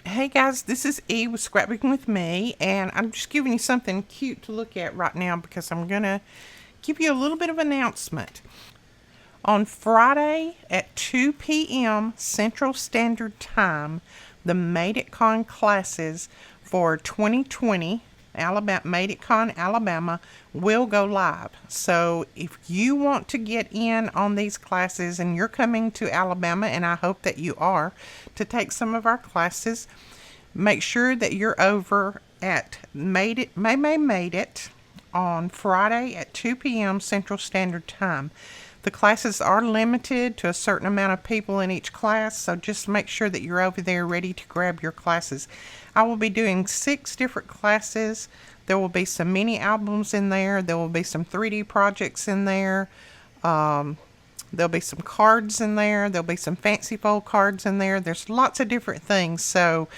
Hey guys, this is E with Scrapbooking with me, and I'm just giving you something cute to look at right now because I'm going to give you a little bit of announcement. On Friday at 2 p.m. Central Standard Time, the Made It Con classes for 2020 Made It Con Alabama will go live. So if you want to get in on these classes and you're coming to Alabama, and I hope that you are, to take some of our classes, make sure that you're over at Made It on Friday at 2 p.m. Central Standard Time. The classes are limited to a certain amount of people in each class, so just make sure that you're over there ready to grab your classes. I will be doing 6 different classes. There will be some mini albums in there. There will be some 3D projects in there. There'll be some cards in there. There'll be some fancy fold cards in there. There's lots of different things, so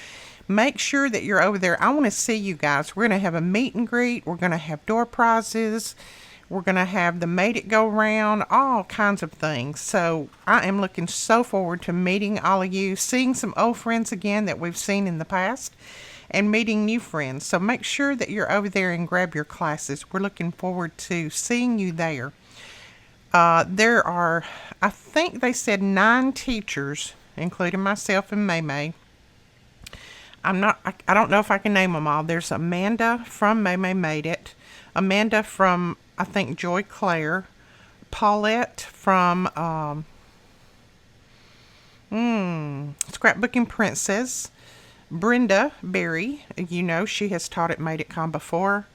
make sure that you're over there. I want to see you guys. We're going to have a meet and greet. We're going to have door prizes. We're going to have the Made It Go Round, all kinds of things. So I am looking so forward to meeting all of you, seeing some old friends again that we've seen in the past, and meeting new friends. So make sure that you're over there and grab your classes. We're looking forward to seeing you there. There are, I think they said 9 teachers, including myself and May. I don't know if I can name them all. There's Amanda from May Made It, Amanda from, I think, Joy Claire, Paulette from Scrapbooking Princess, Brenda Berry, she has taught at Made It Con before.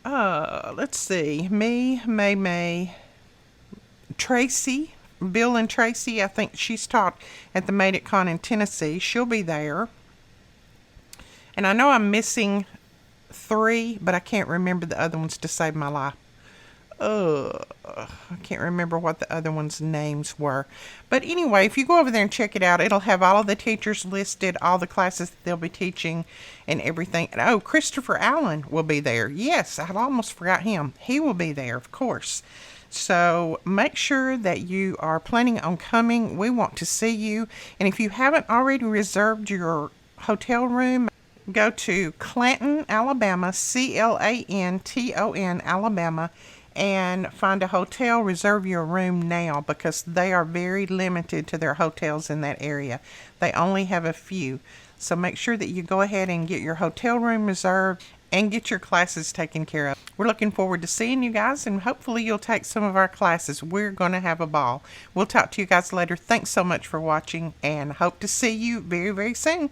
Let's see, me, May, Tracy, Bill and Tracy, I think she's taught at the Made It Con in Tennessee. She'll be there. And I know I'm missing 3, but I can't remember the other ones to save my life. I can't remember what the other ones' names were. But anyway, if you go over there and check it out, it'll have all of the teachers listed, all the classes that they'll be teaching, and everything. And oh, Christopher Allen will be there. Yes, I almost forgot him. He will be there, of course. So make sure that you are planning on coming. We want to see you. And if you haven't already reserved your hotel room, go to Clanton, Alabama, Clanton, Alabama, and find a hotel. Reserve your room now because they are very limited to their hotels in that area. They only have a few. So make sure that you go ahead and get your hotel room reserved and get your classes taken care of. We're looking forward to seeing you guys, and hopefully you'll take some of our classes. We're going to have a ball. We'll talk to you guys later. Thanks so much for watching, and hope to see you very, very soon.